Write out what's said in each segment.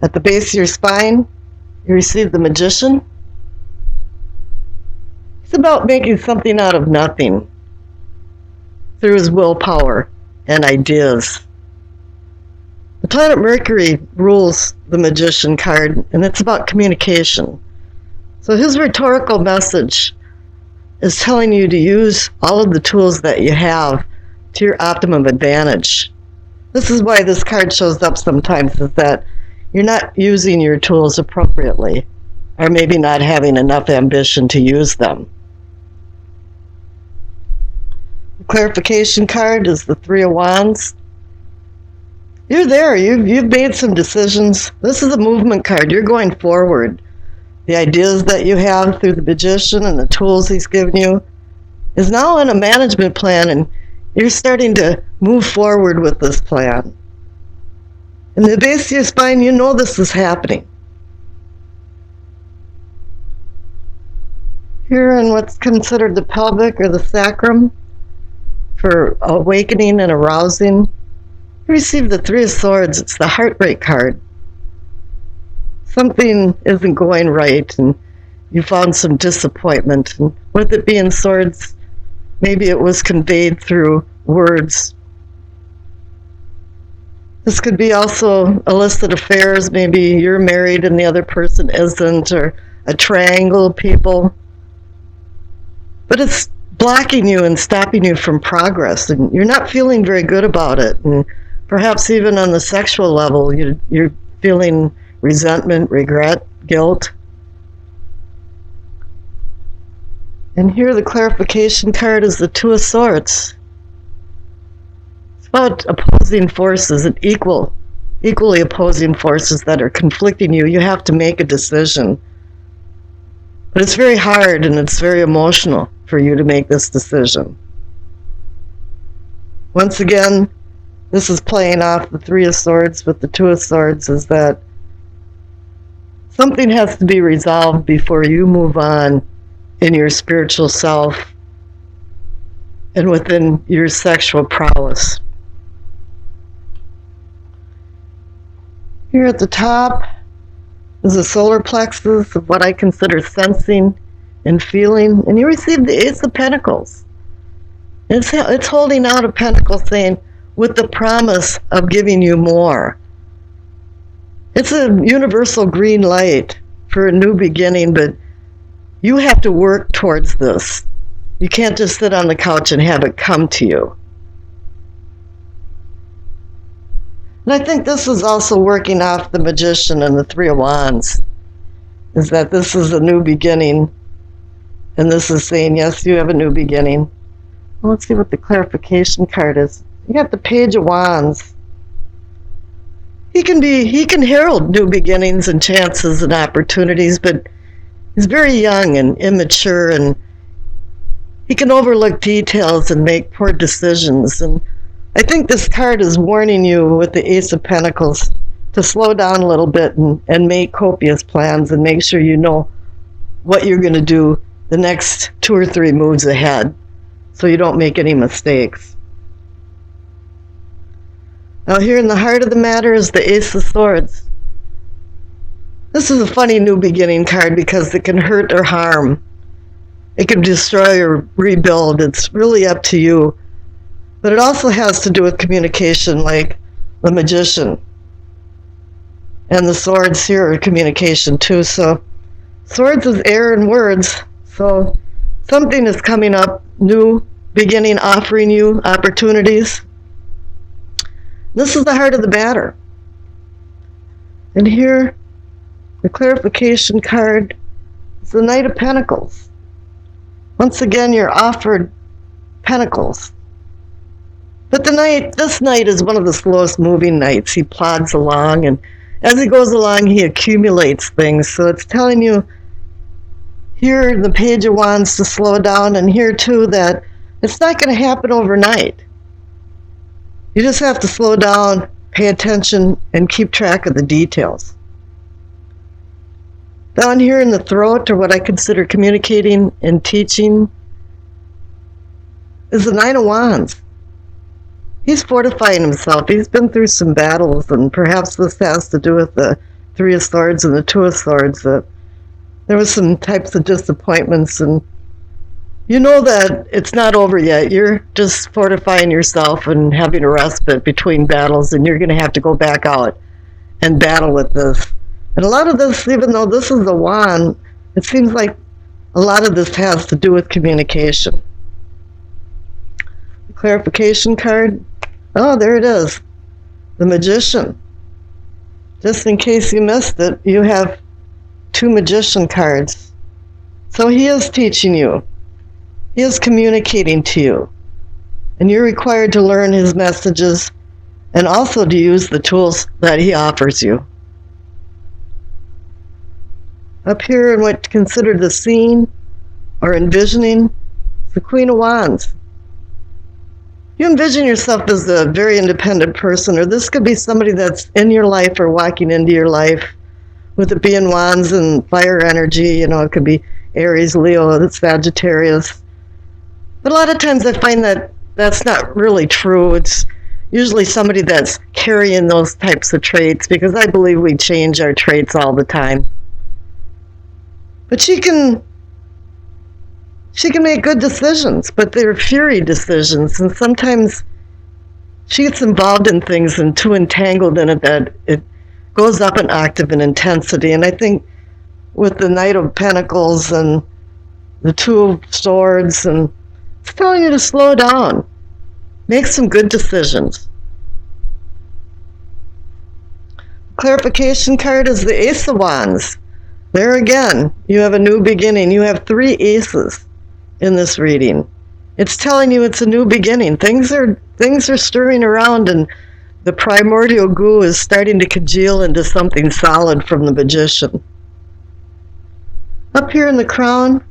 At the base of your spine, you receive the Magician. He's about making something out of nothing through his willpower and ideas. The planet Mercury rules the Magician card, and it's about communication. So his rhetorical message is telling you to use all of the tools that you have to your optimum advantage. This is why this card shows up sometimes, is that you're not using your tools appropriately, or maybe not having enough ambition to use them. The clarification card is the Three of Wands. You're there. You've made some decisions. This is a movement card. You're going forward. The ideas that you have through the Magician and the tools he's given you is now in a management plan, and you're starting to move forward with this plan. In the base of your spine, you know this is happening. Here in what's considered the pelvic or the sacrum for awakening and arousing, you receive the Three of Swords. It's the heartbreak card. Something isn't going right, and you found some disappointment. And with it being swords, maybe it was conveyed through words. This could be also illicit affairs. Maybe you're married and the other person isn't, or a triangle of people. But it's blocking you and stopping you from progress, and you're not feeling very good about it. And perhaps even on the sexual level, you're feeling resentment, regret, guilt. And here the clarification card is the Two of Swords. It's about opposing forces, and equally opposing forces that are conflicting you. You have to make a decision. But it's very hard and it's very emotional for you to make this decision. Once again, this is playing off the Three of Swords with the Two of Swords, is that something has to be resolved before you move on in your spiritual self and within your sexual prowess. Here at the top is the solar plexus of what I consider sensing and feeling, and you receive the Ace of Pentacles. It's holding out a pentacle saying, with the promise of giving you more. It's a universal green light for a new beginning, but you have to work towards this. You can't just sit on the couch and have it come to you. And I think this is also working off the Magician and the Three of Wands, is that this is a new beginning, and this is saying, yes, you have a new beginning. Well, let's see what the clarification card is. You got the Page of Wands. He can herald new beginnings and chances and opportunities, but he's very young and immature, and he can overlook details and make poor decisions. And I think this card is warning you with the Ace of Pentacles to slow down a little bit and make copious plans and make sure you know what you're going to do the next 2 or 3 moves ahead so you don't make any mistakes. Now here in the heart of the matter is the Ace of Swords. This is a funny new beginning card because it can hurt or harm. It can destroy or rebuild. It's really up to you. But it also has to do with communication, like the Magician. And the Swords here are communication too. So Swords is air and words. So something is coming up, new beginning, offering you opportunities. This is the heart of the matter. And here, the clarification card is the Knight of Pentacles. Once again, you're offered pentacles. But this knight is one of the slowest moving knights. He plods along, and as he goes along, he accumulates things. So it's telling you here in the Page of Wands to slow down, and here too that it's not going to happen overnight. You just have to slow down, pay attention, and keep track of the details. Down here in the throat, or what I consider communicating and teaching, is the Nine of Wands. He's fortifying himself. He's been through some battles, and perhaps this has to do with the Three of Swords and the Two of Swords, that there was some types of disappointments, and you know that it's not over yet. You're just fortifying yourself and having a respite between battles, and you're going to have to go back out and battle with this. And a lot of this, even though this is a wand, it seems like a lot of this has to do with communication. The clarification card. Oh, there it is. The Magician. Just in case you missed it, you have two Magician cards. So he is teaching you. He is communicating to you. And you're required to learn his messages and also to use the tools that he offers you. Up here in what's considered the scene or envisioning, the Queen of Wands. You envision yourself as a very independent person, or this could be somebody that's in your life or walking into your life, with it being Wands and fire energy. It could be Aries, Leo, that's Sagittarius. But a lot of times I find that that's not really true. It's usually somebody that's carrying those types of traits, because I believe we change our traits all the time. But she can make good decisions, but they're fury decisions, and sometimes she gets involved in things and too entangled in it that it goes up an octave in intensity. And I think with the Knight of Pentacles and the Two of Swords, and it's telling you to slow down, make some good decisions. Clarification card is the Ace of Wands. There again, you have a new beginning. You have three aces in this reading. It's telling you it's a new beginning. Things are stirring around, and the primordial goo is starting to congeal into something solid from the Magician. Up here in the crown,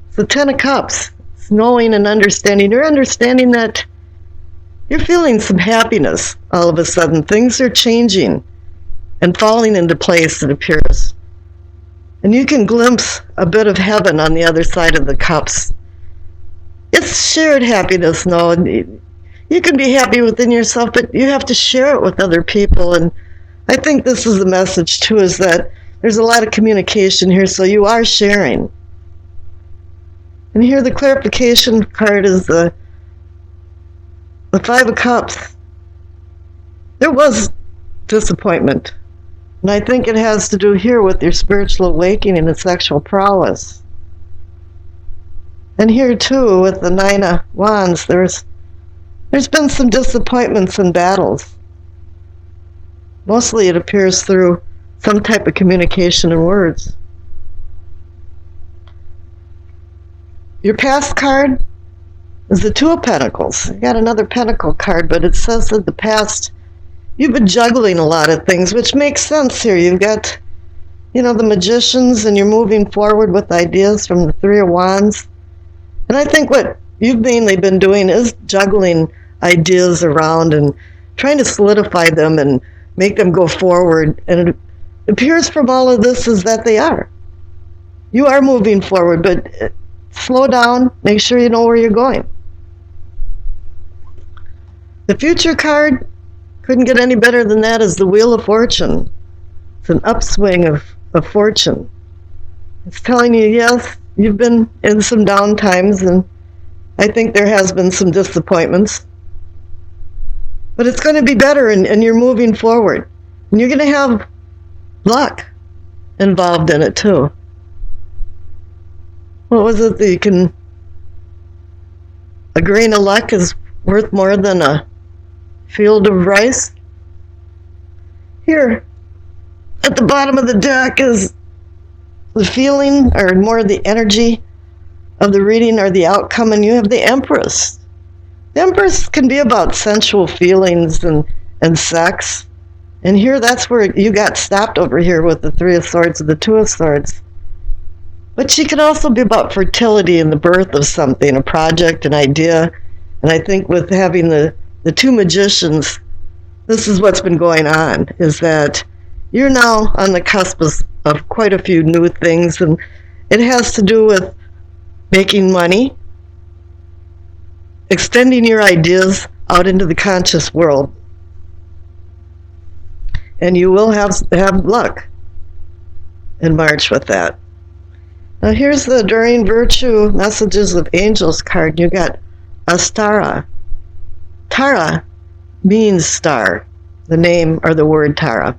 it's the Ten of Cups. It's knowing and understanding. You're understanding that you're feeling some happiness all of a sudden. Things are changing and falling into place, it appears. And you can glimpse a bit of heaven on the other side of the cups. It's shared happiness, no. You can be happy within yourself, but you have to share it with other people. And I think this is the message, too, is that there's a lot of communication here, so you are sharing. And here the clarification card is the Five of Cups. There was disappointment. And I think it has to do here with your spiritual awakening and sexual prowess. And here, too, with the Nine of Wands, there's been some disappointments and battles. Mostly it appears through some type of communication in words. Your past card is the Two of Pentacles. You got another Pentacle card, but it says that the past, you've been juggling a lot of things, which makes sense here. You've got, the magicians, and you're moving forward with ideas from the Three of Wands. And I think what you've mainly been doing is juggling ideas around and trying to solidify them and make them go forward. And it appears from all of this is that they are. You are moving forward, but slow down. Make sure you know where you're going. The future card, couldn't get any better than that, is the Wheel of Fortune. It's an upswing of fortune. It's telling you, yes, you've been in some down times, and I think there has been some disappointments. But it's going to be better, and you're moving forward. And you're going to have luck involved in it, too. What was it that a grain of luck is worth more than a field of rice? Here, at the bottom of the deck is the feeling, or more the energy of the reading or the outcome, and you have the Empress. The Empress can be about sensual feelings and sex. And here, that's where you got stopped over here with the Three of Swords and the Two of Swords. But she can also be about fertility and the birth of something, a project, an idea. And I think with having the two magicians, this is what's been going on, is that you're now on the cusp of quite a few new things, and it has to do with making money, extending your ideas out into the conscious world. and you will have luck in March with that. Now here's the Enduring Virtue Messages of Angels card. You got Astara. Tara means star, the name or the word Tara.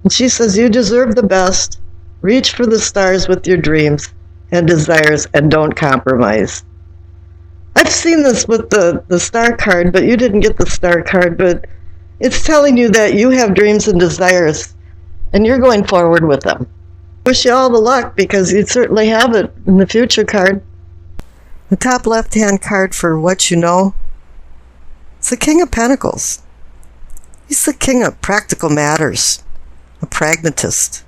And she says, you deserve the best. Reach for the stars with your dreams and desires and don't compromise. I've seen this with the star card, but you didn't get the star card, but it's telling you that you have dreams and desires and you're going forward with them. Wish you all the luck because you'd certainly have it in the future card. The top left-hand card for what you know, it's the King of Pentacles. He's the king of practical matters, a pragmatist.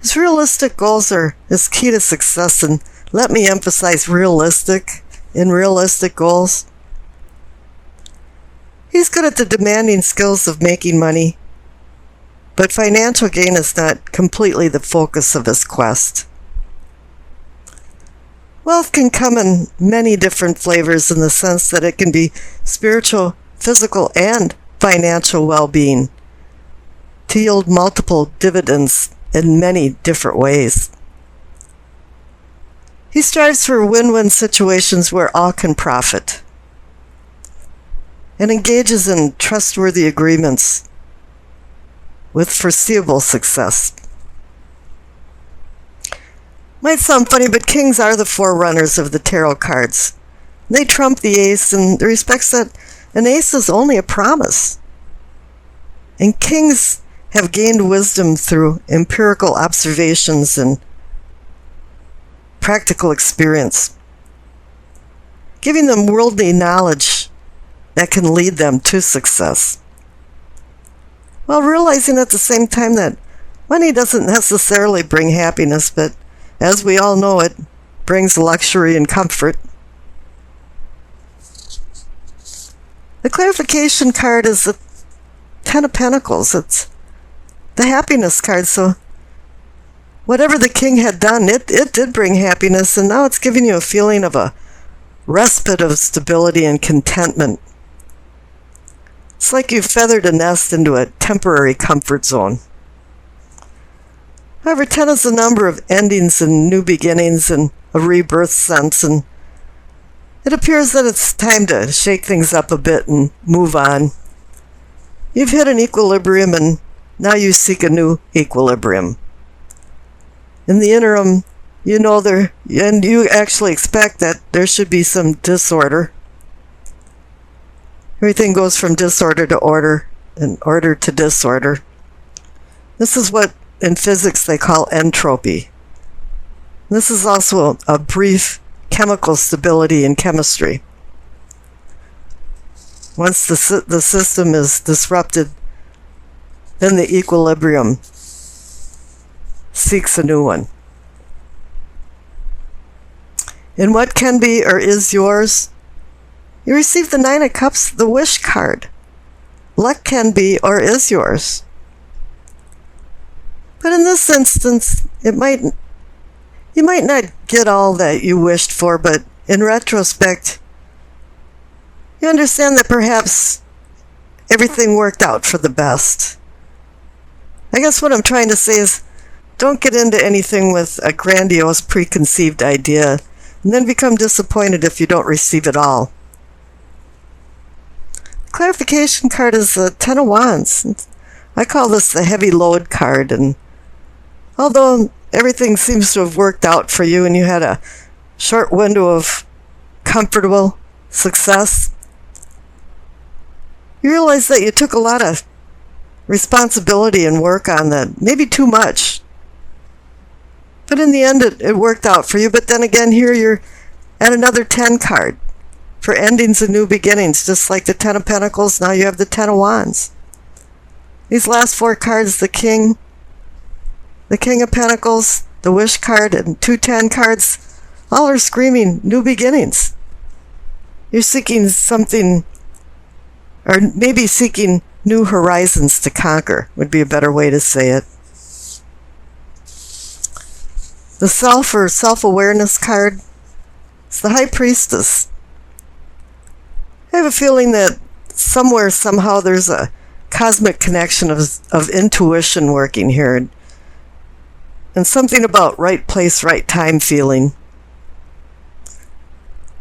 His realistic goals are his key to success, and let me emphasize realistic goals. He's good at the demanding skills of making money, but financial gain is not completely the focus of his quest. Wealth can come in many different flavors in the sense that it can be spiritual, physical, and financial well-being to yield multiple dividends in many different ways. He strives for win-win situations where all can profit and engages in trustworthy agreements with foreseeable success. Might sound funny, but kings are the forerunners of the tarot cards. They trump the ace in the respects that an ace is only a promise. And kings have gained wisdom through empirical observations and practical experience, giving them worldly knowledge that can lead them to success, while realizing at the same time that money doesn't necessarily bring happiness, but as we all know, it brings luxury and comfort. The clarification card is the Ten of Pentacles. It's the happiness card. So whatever the king had done, it did bring happiness, and now it's giving you a feeling of a respite of stability and contentment. It's like you've feathered a nest into a temporary comfort zone. However, 10 is the number of endings and new beginnings and a rebirth sense, and it appears that it's time to shake things up a bit and move on. You've hit an equilibrium, and now you seek a new equilibrium. In the interim, you know and you actually expect that there should be some disorder. Everything goes from disorder to order, and order to disorder. This is what in physics they call entropy. This is also a brief chemical stability in chemistry. Once the system is disrupted, then the equilibrium seeks a new one. In what can be or is yours, you receive the Nine of Cups, the Wish card. Luck can be or is yours. But in this instance, you might not get all that you wished for, but in retrospect, you understand that perhaps everything worked out for the best. I guess what I'm trying to say is, don't get into anything with a grandiose preconceived idea and then become disappointed if you don't receive it all. The clarification card is the Ten of Wands. I call this the heavy load card, and although everything seems to have worked out for you and you had a short window of comfortable success, you realize that you took a lot of responsibility and work on that, maybe too much. But in the end, it worked out for you. But then again, here you're at another 10 card for endings and new beginnings, just like the Ten of Pentacles. Now you have the Ten of Wands. These last 4 cards, the King of Pentacles, the Wish card, and 2 10 cards, all are screaming new beginnings. You're seeking something, or maybe seeking new horizons to conquer, would be a better way to say it. The Self or Self-Awareness card is the High Priestess. I have a feeling that somewhere, somehow, there's a cosmic connection of intuition working here, and something about right place, right time feeling.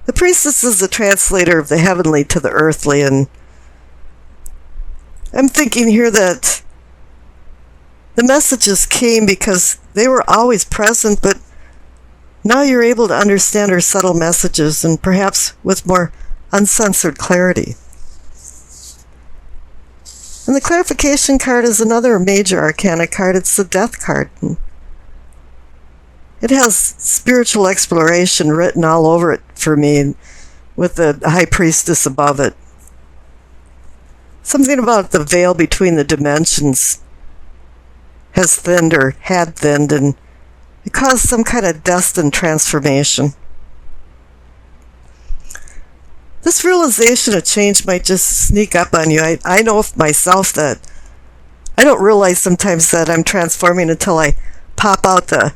The priestess is the translator of the heavenly to the earthly, and I'm thinking here that the messages came because they were always present, but now you're able to understand her subtle messages, and perhaps with more uncensored clarity. And the clarification card is another major arcana card. It's the death card. It has spiritual exploration written all over it for me, with the high priestess above it. Something about the veil between the dimensions has thinned or had thinned, and it caused some kind of destined transformation. This realization of change might just sneak up on you. I know of myself that I don't realize sometimes that I'm transforming until I pop out the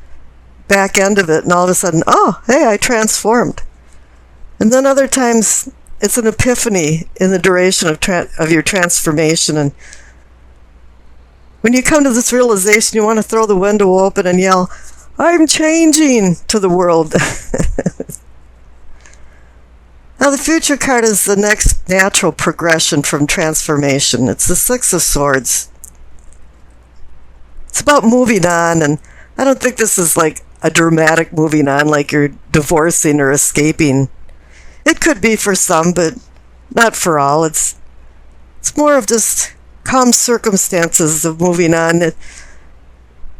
back end of it, and all of a sudden, oh, hey, I transformed. And then other times, it's an epiphany in the duration of your transformation. And when you come to this realization, you want to throw the window open and yell, I'm changing, to the world. Now, the future card is the next natural progression from transformation. It's the Six of Swords. It's about moving on, and I don't think this is like a dramatic moving on, like you're divorcing or escaping. It could be for some, but not for all. It's more of just calm circumstances of moving on.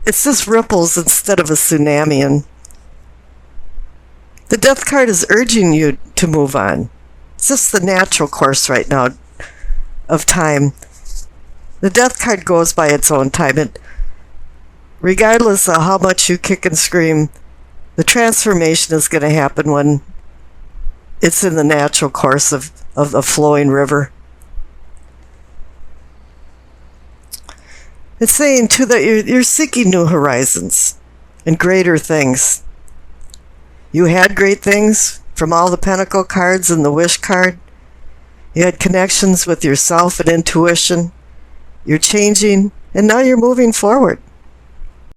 It's just ripples instead of a tsunami, and the death card is urging you to move on. It's just the natural course right now of time. The death card goes by its own time. Regardless of how much you kick and scream, the transformation is going to happen when it's in the natural course of a flowing river. It's saying, too, that you're seeking new horizons and greater things. You had great things from all the Pentacle cards and the Wish card. You had connections with yourself and intuition. You're changing, and now you're moving forward.